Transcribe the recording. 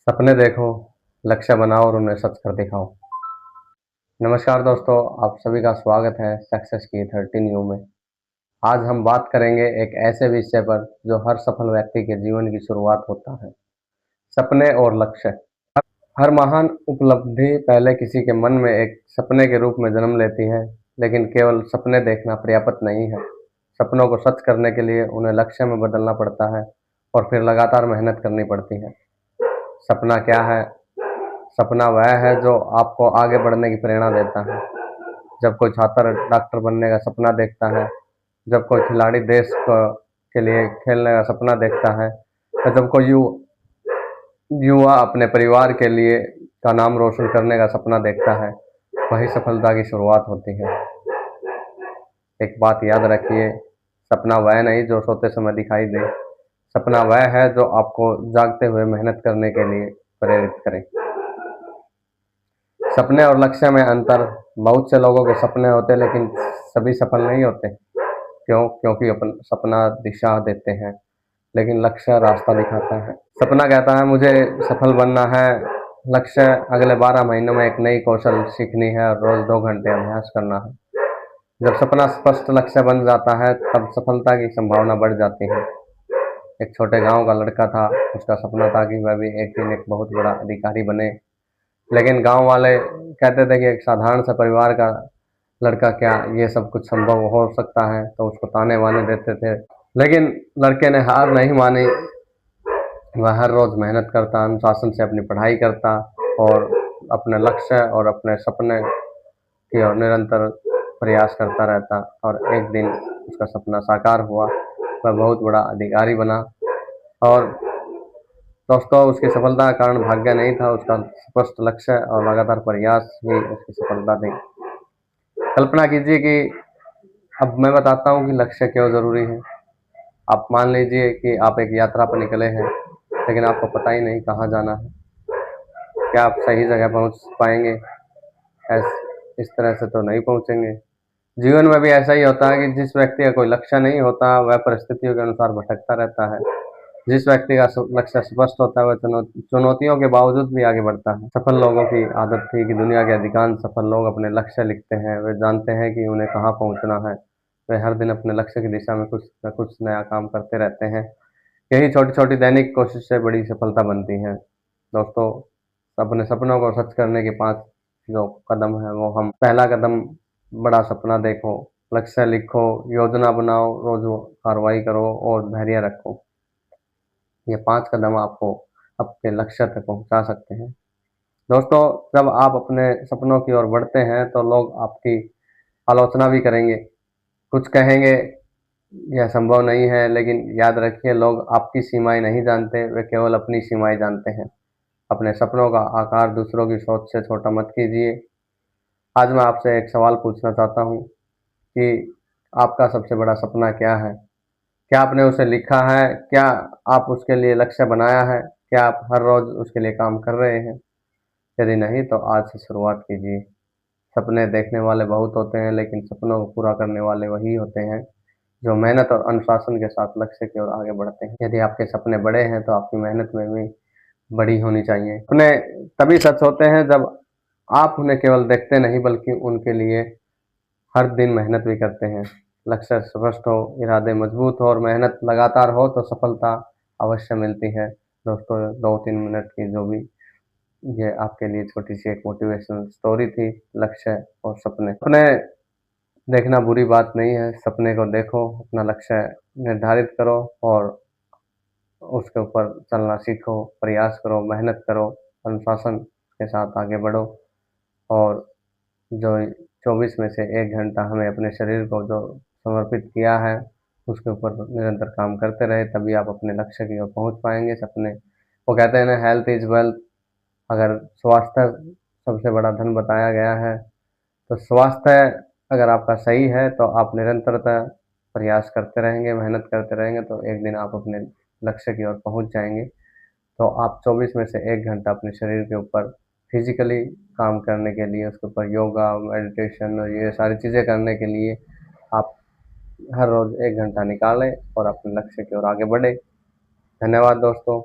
सपने देखो, लक्ष्य बनाओ और उन्हें सच कर दिखाओ। नमस्कार दोस्तों, आप सभी का स्वागत है सक्सेस की 13 यू में। आज हम बात करेंगे एक ऐसे विषय पर जो हर सफल व्यक्ति के जीवन की शुरुआत होता है, सपने और लक्ष्य। हर महान उपलब्धि पहले किसी के मन में एक सपने के रूप में जन्म लेती है, लेकिन केवल सपने देखना पर्याप्त नहीं है। सपनों को सच करने के लिए उन्हें लक्ष्य में बदलना पड़ता है और फिर लगातार मेहनत करनी पड़ती है। सपना क्या है? सपना वह है जो आपको आगे बढ़ने की प्रेरणा देता है। जब कोई छात्र डॉक्टर बनने का सपना देखता है, जब कोई खिलाड़ी देश के लिए खेलने का सपना देखता है, या जब कोई युवा अपने परिवार के लिए का नाम रोशन करने का सपना देखता है, वही सफलता की शुरुआत होती है। एक बात याद रखिए, सपना वह नहीं जो सोते समय दिखाई दे। सपना वह है जो आपको जागते हुए मेहनत करने के लिए प्रेरित करे। सपने और लक्ष्य में अंतर। बहुत से लोगों के सपने होते हैं लेकिन सभी सफल नहीं होते। क्यों? क्योंकि अपन सपना दिशा देते हैं लेकिन लक्ष्य रास्ता दिखाता है। सपना कहता है मुझे सफल बनना है, लक्ष्य अगले 12 महीनों में एक नई कौशल सीखनी है और रोज 2 घंटे अभ्यास करना है। जब सपना स्पष्ट लक्ष्य बन जाता है तब सफलता की संभावना बढ़ जाती है। एक छोटे गांव का लड़का था, उसका सपना था कि वह भी एक दिन एक बहुत बड़ा अधिकारी बने। लेकिन गांव वाले कहते थे कि एक साधारण सा परिवार का लड़का क्या ये सब कुछ संभव हो सकता है, तो उसको ताने वाने देते थे। लेकिन लड़के ने हार नहीं मानी। वह हर रोज मेहनत करता, अनुशासन से अपनी पढ़ाई करता और अपने लक्ष्य और अपने सपने की ओर निरंतर प्रयास करता रहता। और एक दिन उसका सपना साकार हुआ, वह बहुत बड़ा अधिकारी बना। और दोस्तों, उसकी सफलता का कारण भाग्य नहीं था, उसका स्पष्ट लक्ष्य और लगातार प्रयास ही उसकी सफलता थी। कल्पना कीजिए कि अब मैं बताता हूँ कि लक्ष्य क्यों जरूरी है। आप मान लीजिए कि आप एक यात्रा पर निकले हैं, लेकिन आपको पता ही नहीं कहाँ जाना है। क्या आप सही जगह पहुँच पाएंगे? इस तरह से तो नहीं पहुँचेंगे। जीवन में भी ऐसा ही होता है कि जिस व्यक्ति का कोई लक्ष्य नहीं होता, वह परिस्थितियों के अनुसार भटकता रहता है। जिस व्यक्ति का लक्ष्य स्पष्ट होता है वह चुनौतियों के बावजूद भी आगे बढ़ता है। सफल लोगों की आदत थी कि दुनिया के अधिकांश सफल लोग अपने लक्ष्य लिखते हैं। वे जानते हैं कि उन्हें कहाँ पहुँचना है। वे हर दिन अपने लक्ष्य की दिशा में कुछ न कुछ नया काम करते रहते हैं। यही छोटी छोटी दैनिक कोशिश से बड़ी सफलता बनती है। दोस्तों, अपने सपनों को सच करने के 5 जो कदम है वो हम। पहला कदम, बड़ा सपना देखो, लक्ष्य लिखो, योजना बनाओ, रोज कार्रवाई करो और धैर्य रखो। ये 5 कदम आपको अपने लक्ष्य तक पहुंचा सकते हैं। दोस्तों, जब आप अपने सपनों की ओर बढ़ते हैं तो लोग आपकी आलोचना भी करेंगे। कुछ कहेंगे यह संभव नहीं है, लेकिन याद रखिए लोग आपकी सीमाएं नहीं जानते, वे केवल अपनी सीमाएं जानते हैं। अपने सपनों का आकार दूसरों की सोच से छोटा मत कीजिए। आज मैं आपसे एक सवाल पूछना चाहता हूँ कि आपका सबसे बड़ा सपना क्या है? क्या आपने उसे लिखा है? क्या आप उसके लिए लक्ष्य बनाया है? क्या आप हर रोज उसके लिए काम कर रहे हैं? यदि नहीं तो आज से शुरुआत कीजिए। सपने देखने वाले बहुत होते हैं लेकिन सपनों को पूरा करने वाले वही होते हैं जो मेहनत और अनुशासन के साथ लक्ष्य की ओर आगे बढ़ते हैं। यदि आपके सपने बड़े हैं तो आपकी मेहनत में भी बड़ी होनी चाहिए। सपने तभी सच होते हैं जब आप उन्हें केवल देखते नहीं बल्कि उनके लिए हर दिन मेहनत भी करते हैं। लक्ष्य स्पष्ट हो, इरादे मजबूत हो और मेहनत लगातार हो तो सफलता अवश्य मिलती है। दोस्तों, 2-3 मिनट की जो भी ये आपके लिए छोटी सी एक मोटिवेशनल स्टोरी थी, लक्ष्य और सपने। सपने देखना बुरी बात नहीं है, सपने को देखो, अपना लक्ष्य निर्धारित करो और उसके ऊपर चलना सीखो, प्रयास करो, मेहनत करो, अनुशासन के साथ आगे बढ़ो। और जो 24 में से 1 घंटा हमें अपने शरीर को जो समर्पित किया है, उसके ऊपर निरंतर काम करते रहे, तभी आप अपने लक्ष्य की ओर पहुँच पाएँगे। सपने वो कहते हैं ना, हेल्थ इज़ वेल्थ। अगर स्वास्थ्य सबसे बड़ा धन बताया गया है, तो स्वास्थ्य अगर आपका सही है, तो आप निरंतरता प्रयास करते रहेंगे, मेहनत करते रहेंगे, तो एक दिन आप अपने लक्ष्य की ओर पहुँच जाएँगे। तो आप 24 में से 1 घंटा अपने शरीर के ऊपर फिज़िकली काम करने के लिए, उसके ऊपर योगा, मेडिटेशन और ये सारी चीज़ें करने के लिए आप हर रोज़ 1 घंटा निकालें और अपने लक्ष्य की ओर आगे बढ़ें। धन्यवाद दोस्तों।